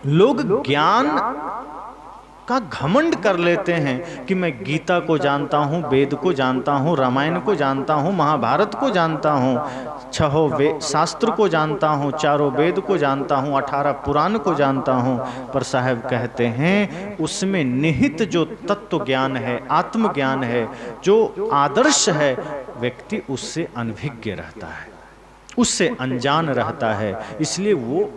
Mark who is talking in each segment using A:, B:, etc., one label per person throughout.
A: लोग ज्ञान का घमंड कर लेते हैं कि मैं गीता को जानता हूँ, वेद को जानता हूँ, रामायण को जानता हूँ, महाभारत को जानता हूँ, छहों शास्त्र को जानता हूँ, चारों वेद को जानता हूँ, 18 पुराण को जानता हूँ। पर साहब कहते हैं उसमें निहित जो तत्व ज्ञान है, आत्मज्ञान है, जो आदर्श है, व्यक्ति उससे अनभिज्ञ रहता है, उससे अनजान रहता है। इसलिए वो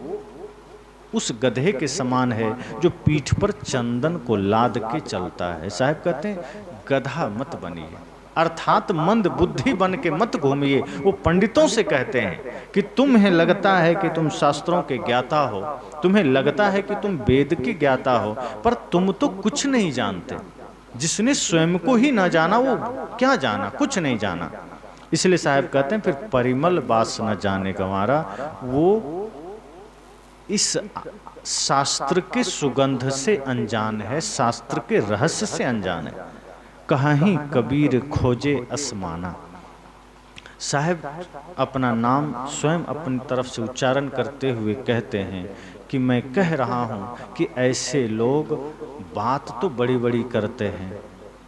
A: उस गधे के समान है जो पीठ पर चंदन को लाद के चलता है। साहब कहते हैं गधा मत बनिए, अर्थात मंद बुद्धि बन के मत घूमिए। वो पंडितों से कहते हैं कि तुम्हें लगता है कि तुम शास्त्रों के ज्ञाता हो, तुम्हें लगता है कि तुम वेद के ज्ञाता हो, पर तुम तो कुछ नहीं जानते। जिसने स्वयं को ही ना जाना वो क्या जाना, कुछ नहीं जाना। इसलिए साहब कहते हैं फिर परिमल बास न जाने गंवारा, वो इस शास्त्र के सुगंध से अनजान है, शास्त्र के रहस्य से अनजान है। कहीं कबीर खोजे असमाना। साहब अपना नाम स्वयं अपनी तरफ से उच्चारण करते हुए कहते हैं कि मैं कह रहा हूं कि ऐसे लोग बात तो बड़ी बड़ी करते हैं,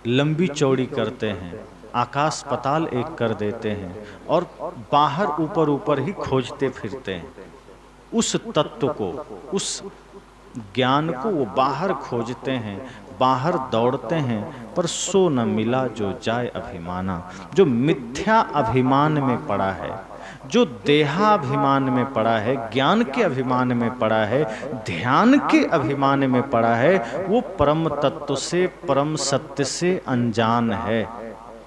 A: लंबी चौड़ी करते हैं, आकाश पताल एक कर देते हैं और बाहर ऊपर ऊपर ही खोजते फिरते हैं। उस तत्व को, उस ज्ञान को वो बाहर खोजते हैं, बाहर दौड़ते हैं, पर सो न मिला जो जाए अभिमाना। जो मिथ्या अभिमान में पड़ा है, जो देहाभिमान में पड़ा है, ज्ञान के अभिमान में पड़ा है, ध्यान के अभिमान में पड़ा है, वो परम तत्व से, परम सत्य से अनजान है।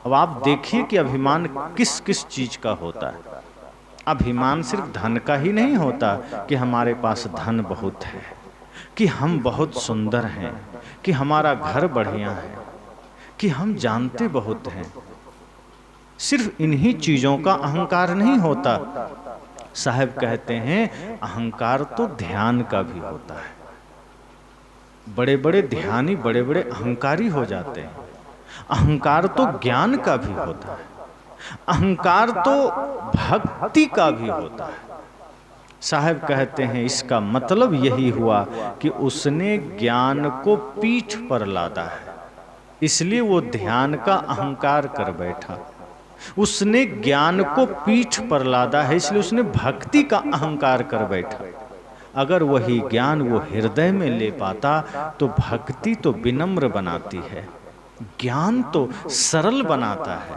A: अब आप देखिए कि अभिमान किस किस चीज का होता है। अभिमान सिर्फ धन का ही नहीं होता कि हमारे पास धन बहुत है, कि हम बहुत सुंदर हैं, कि हमारा घर बढ़िया है, कि हम जानते बहुत हैं। सिर्फ इन्हीं चीजों का अहंकार नहीं होता। साहब कहते हैं अहंकार तो ध्यान का भी होता है। बड़े बड़े ध्यानी बड़े बड़े अहंकारी हो जाते हैं। अहंकार तो ज्ञान का भी होता है, अहंकार तो भक्ति का भी होता है। साहब कहते हैं इसका मतलब यही हुआ कि उसने ज्ञान को पीठ पर लादा है, इसलिए वो ध्यान का अहंकार कर बैठा। उसने ज्ञान को पीठ पर लादा है, इसलिए उसने भक्ति का अहंकार कर बैठा। अगर वही ज्ञान वो हृदय में ले पाता तो भक्ति तो विनम्र बनाती है, ज्ञान तो सरल बनाता है,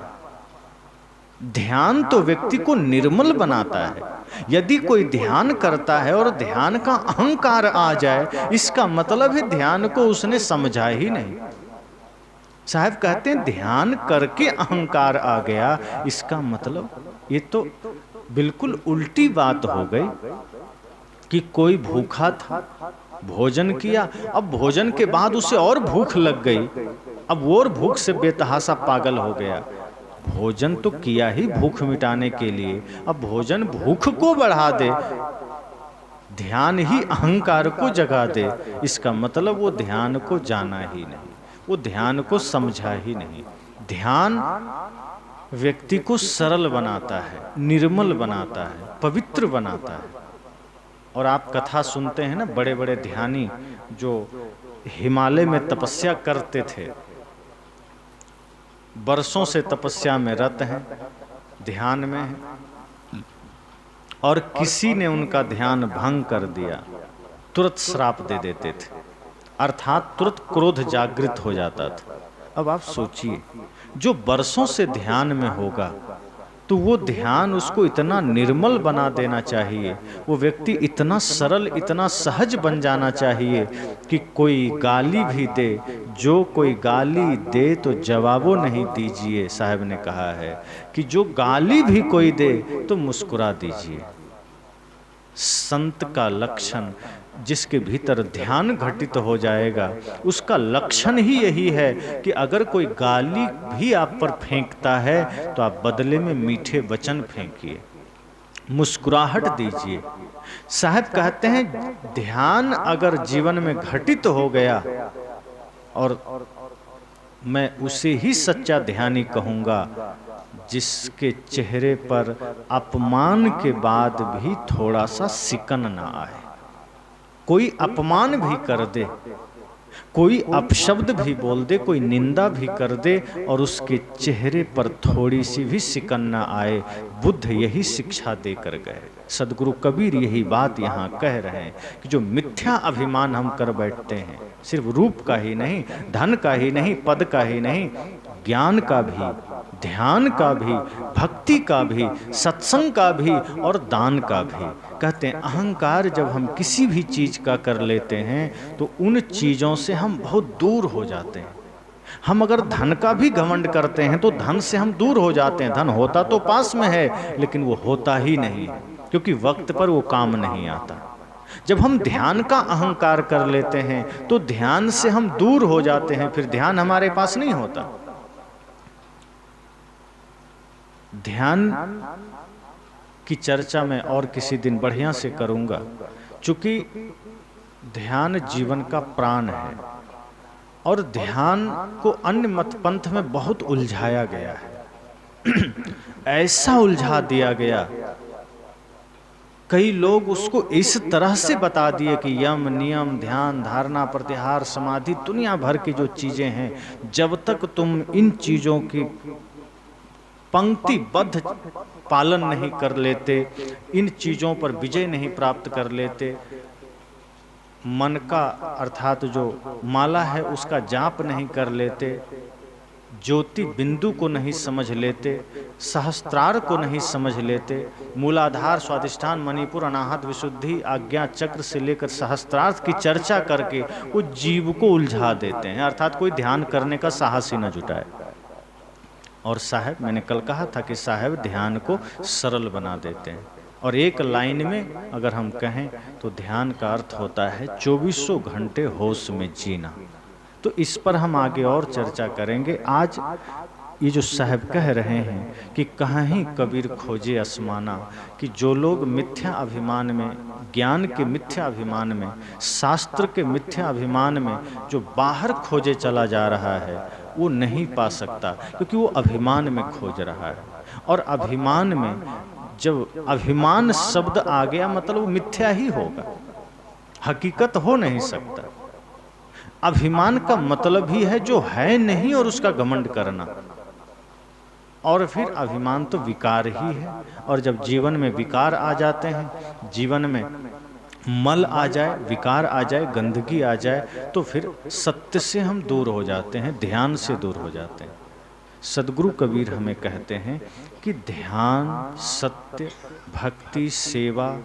A: ध्यान तो व्यक्ति को निर्मल बनाता है। यदि कोई ध्यान करता है और ध्यान का अहंकार आ जाए, इसका मतलब है ध्यान को उसने समझा ही नहीं। साहब कहते हैं ध्यान करके अहंकार आ गया, इसका मतलब ये तो बिल्कुल उल्टी बात हो गई कि कोई भूखा था, भोजन किया, अब भोजन के बाद उसे और भूख लग गई, अब वो और भूख से बेतहासा पागल हो गया। भोजन तो किया ही भूख मिटाने के लिए, अब भोजन भूख को बढ़ा दे, ध्यान ही अहंकार को जगा दे, इसका मतलब वो ध्यान को जाना ही नहीं, वो ध्यान को समझा ही नहीं। ध्यान व्यक्ति को सरल बनाता है, निर्मल बनाता है, पवित्र बनाता है। और आप कथा सुनते हैं ना, बड़े बड़े ध्यानी जो हिमालय में तपस्या करते थे, बरसों से तपस्या में रत हैं, ध्यान में हैं, और किसी ने उनका ध्यान भंग कर दिया, तुरंत श्राप दे देते थे, अर्थात तुरंत क्रोध जागृत हो जाता था। अब आप सोचिए, जो बरसों से ध्यान में होगा तो वो ध्यान उसको इतना निर्मल बना देना चाहिए, वो व्यक्ति इतना सरल, इतना सहज बन जाना चाहिए कि कोई गाली भी दे, जो कोई गाली दे तो जवाबो नहीं दीजिए। साहब ने कहा है कि जो गाली भी कोई दे तो मुस्कुरा दीजिए। संत का लक्षण, जिसके भीतर ध्यान घटित हो जाएगा, उसका लक्षण ही यही है कि अगर कोई गाली भी आप पर फेंकता है तो आप बदले में मीठे वचन फेंकिए, मुस्कुराहट दीजिए। साहब कहते हैं ध्यान अगर जीवन में घटित हो गया, और मैं उसे ही सच्चा ध्यानी कहूँगा जिसके चेहरे पर अपमान के बाद भी थोड़ा सा सिकन ना आए, कोई अपमान भी कर दे, कोई अपशब्द भी बोल दे, कोई निंदा भी कर दे और उसके चेहरे पर थोड़ी सी भी सिकन न आए, बुद्ध यही शिक्षा देकर गए। सदगुरु कबीर यही बात यहाँ कह रहे हैं कि जो मिथ्या अभिमान हम कर बैठते हैं, सिर्फ रूप का ही नहीं, धन का ही नहीं, पद का ही नहीं, ज्ञान का भी, ध्यान का भी, भक्ति का भी, सत्संग का भी और दान का भी। कहते हैं अहंकार जब हम किसी भी चीज का कर लेते हैं तो उन चीजों से हम बहुत दूर हो जाते हैं। हम अगर धन का भी घमंड करते हैं तो धन से हम दूर हो जाते हैं। धन होता तो पास में है लेकिन वो होता ही नहीं है, क्योंकि वक्त पर वो काम नहीं आता। जब हम ध्यान का अहंकार कर लेते हैं तो ध्यान से हम दूर हो जाते हैं, फिर ध्यान हमारे पास नहीं होता। ध्यान की चर्चा मैं और किसी दिन बढ़िया से करूंगा, चूंकि ध्यान जीवन का प्राण है और ध्यान को अन्य मत पंथ में बहुत उलझाया गया है। ऐसा उलझा दिया गया, कई लोग उसको इस तरह से बता दिए कि यम, नियम, ध्यान, धारणा, प्रत्याहार, समाधि, दुनिया भर की जो चीजें हैं, जब तक तुम इन चीजों की पंक्तिबद्ध पालन नहीं कर लेते, इन चीजों पर विजय नहीं प्राप्त कर लेते, मन का अर्थात जो माला है उसका जाप नहीं कर लेते, ज्योति बिंदु को नहीं समझ लेते, सहस्त्रार को नहीं समझ लेते, मूलाधार, स्वादिष्ठान, मणिपुर, अनाहत, विशुद्धि, आज्ञा चक्र से लेकर सहस्त्रार की चर्चा करके वो जीव को उलझा देते हैं, अर्थात कोई ध्यान करने का साहस ही न जुटाए। और साहब, मैंने कल कहा था कि साहब ध्यान को सरल बना देते हैं। और एक लाइन में अगर हम कहें तो ध्यान का अर्थ होता है 2400 घंटे होश में जीना। तो इस पर हम आगे और चर्चा करेंगे। आज ये जो साहब कह रहे हैं कि कहीं कबीर खोजे आसमाना, कि जो लोग मिथ्या अभिमान में, ज्ञान के मिथ्या अभिमान में, शास्त्र के मिथ्या अभिमान में जो बाहर खोजे चला जा रहा है वो नहीं पा सकता, क्योंकि वो अभिमान में खोज रहा है। और अभिमान में जब अभिमान शब्द आ गया मतलब वो मिथ्या ही होगा, हकीकत हो नहीं सकता। अभिमान का मतलब ही है जो है नहीं और उसका घमंड करना। और फिर अभिमान तो विकार ही है, और जब जीवन में विकार आ जाते हैं, जीवन में मल आ जाए, विकार आ जाए, गंदगी आ जाए, तो फिर सत्य से हम दूर हो जाते हैं, ध्यान से दूर हो जाते हैं। सदगुरु कबीर हमें कहते हैं कि ध्यान, सत्य, भक्ति, सेवा,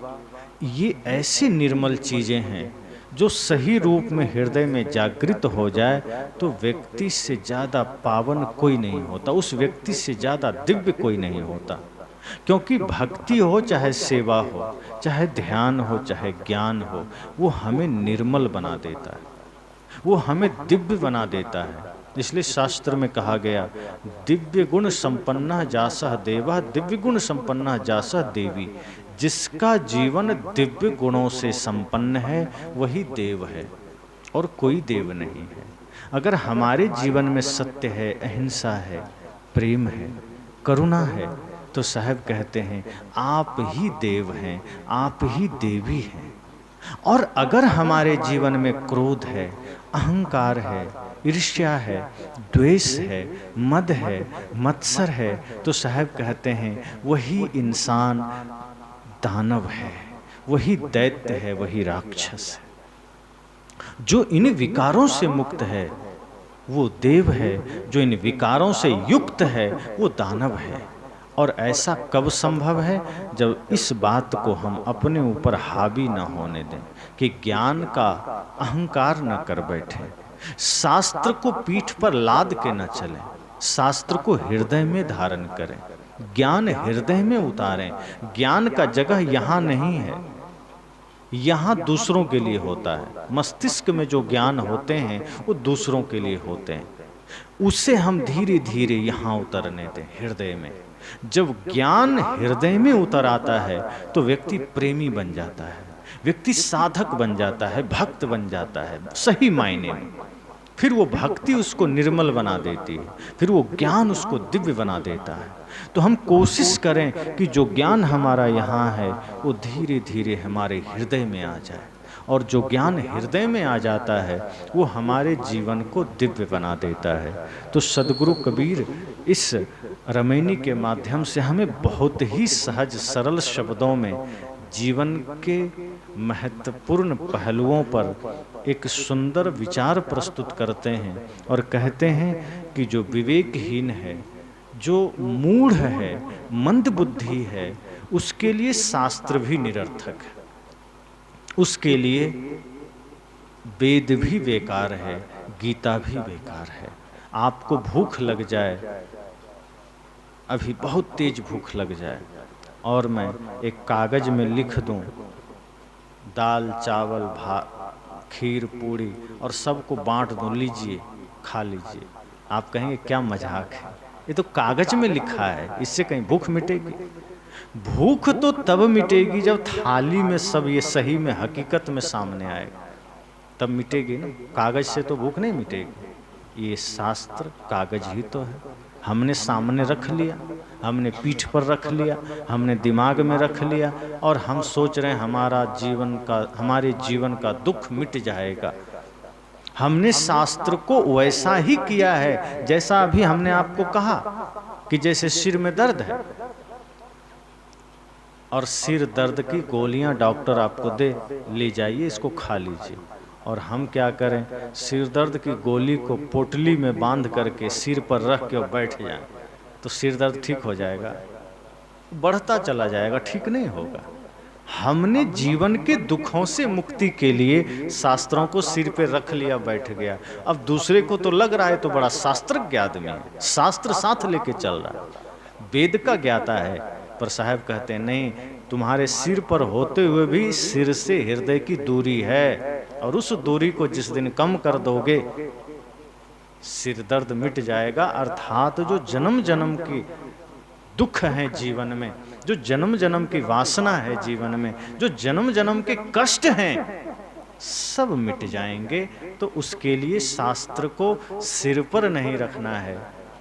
A: ये ऐसी निर्मल चीजें हैं जो सही रूप में हृदय में जागृत हो जाए तो व्यक्ति से ज्यादा पावन कोई नहीं होता, उस व्यक्ति से ज्यादा दिव्य कोई नहीं होता। क्योंकि भक्ति हो, चाहे सेवा हो, चाहे ध्यान हो, चाहे ज्ञान हो, वो हमें निर्मल बना देता है, वो हमें दिव्य बना देता है। इसलिए शास्त्र में कहा गया, दिव्य गुण संपन्ना जासह देवा, दिव्य गुण संपन्ना जासह देवी। जिसका जीवन दिव्य गुणों से संपन्न है वही देव है और कोई देव नहीं है। अगर हमारे जीवन में सत्य है, अहिंसा है, प्रेम है, करुणा है, तो साहब कहते हैं आप ही देव हैं, आप ही देवी हैं। और अगर हमारे जीवन में क्रोध है, अहंकार है, ईर्ष्या है, द्वेष है, मद है, मत्सर है, तो साहब कहते हैं वही इंसान दानव है, वही दैत्य है, वही राक्षस है। जो इन विकारों से मुक्त है वो देव है, जो इन विकारों से युक्त है वो दानव है। और ऐसा कब संभव है? जब इस बात को हम अपने ऊपर हावी न होने दें, कि ज्ञान का अहंकार न कर बैठे, शास्त्र को पीठ पर लाद के न चलें, शास्त्र को हृदय में धारण करें, ज्ञान हृदय में उतारें। ज्ञान का जगह यहाँ नहीं है, यहाँ दूसरों के लिए होता है। मस्तिष्क में जो ज्ञान होते हैं वो दूसरों के लिए होते हैं, उसे हम धीरे धीरे यहाँ उतरने दें हृदय में। जब ज्ञान हृदय में उतर आता है तो व्यक्ति प्रेमी बन जाता है, व्यक्ति साधक बन जाता है, भक्त बन जाता है सही मायने में। फिर वो भक्ति उसको निर्मल बना देती है, फिर वो ज्ञान उसको दिव्य बना देता है। तो हम कोशिश करें कि जो ज्ञान हमारा यहाँ है वो धीरे धीरे हमारे हृदय में आ जाए और जो ज्ञान हृदय में आ जाता है वो हमारे जीवन को दिव्य बना देता है। तो सद्गुरु कबीर इस रमैनी के माध्यम से हमें बहुत ही सहज सरल शब्दों में जीवन के महत्वपूर्ण पहलुओं पर एक सुंदर विचार प्रस्तुत करते हैं और कहते हैं कि जो विवेकहीन है, जो मूढ़ है, मंद बुद्धि है, उसके लिए शास्त्र भी निरर्थक है, उसके लिए वेद भी बेकार है, गीता भी बेकार है। आपको भूख लग जाए, अभी बहुत तेज भूख लग जाए और मैं एक कागज में लिख दूं दाल चावल भात खीर पूड़ी और सबको बांट दूं, लीजिए खा लीजिए, आप कहेंगे क्या मजाक है, ये तो कागज में लिखा है, इससे कहीं भूख मिटेगी? भूख तो तब मिटेगी जब थाली में सब ये सही में हकीकत में सामने आएगा, तब मिटेगी ना। कागज से तो भूख नहीं मिटेगी। ये शास्त्र कागज ही तो है, हमने सामने रख लिया, हमने पीठ पर रख लिया, हमने दिमाग में रख लिया और हम सोच रहे हैं हमारे जीवन का दुख मिट जाएगा। हमने शास्त्र को वैसा ही किया है जैसा अभी हमने आपको कहा कि जैसे सिर में दर्द है और सिर दर्द की गोलियां डॉक्टर आपको दे, ले जाइए इसको खा लीजिए, और हम क्या करें, सिर दर्द की गोली को पोटली में बांध करके सिर पर रख के बैठ जाएं, तो सिर दर्द ठीक हो जाएगा? बढ़ता चला जाएगा, ठीक नहीं होगा। हमने जीवन के दुखों से मुक्ति के लिए शास्त्रों को सिर पे रख लिया, बैठ गया। अब दूसरे को तो लग रहा है तो बड़ा शास्त्रज्ञ आदमी है, शास्त्र साथ लेके चल रहा है, वेद का ज्ञाता है, पर साहब कहते हैं नहीं, तुम्हारे सिर पर होते हुए भी सिर से हृदय की दूरी है, और उस दूरी को जिस दिन कम कर दोगे सिर दर्द मिट जाएगा। अर्थात जो जन्म जन्म की दुख है जीवन में, जो जन्म जन्म की वासना है जीवन में, जो जन्म जन्म के कष्ट हैं, सब मिट जाएंगे। तो उसके लिए शास्त्र को सिर पर नहीं रखना है।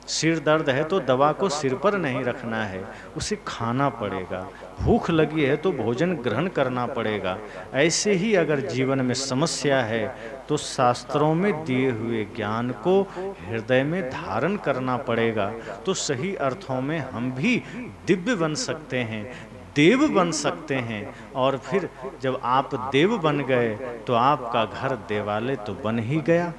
A: सिर दर्द है तो दवा को सिर पर नहीं रखना है, उसे खाना पड़ेगा। भूख लगी है तो भोजन ग्रहण करना पड़ेगा। ऐसे ही अगर जीवन में समस्या है तो शास्त्रों में दिए हुए ज्ञान को हृदय में धारण करना पड़ेगा। तो सही अर्थों में हम भी दिव्य बन सकते हैं, देव बन सकते हैं। और फिर जब आप देव बन गए तो आपका घर देवालय तो बन ही गया।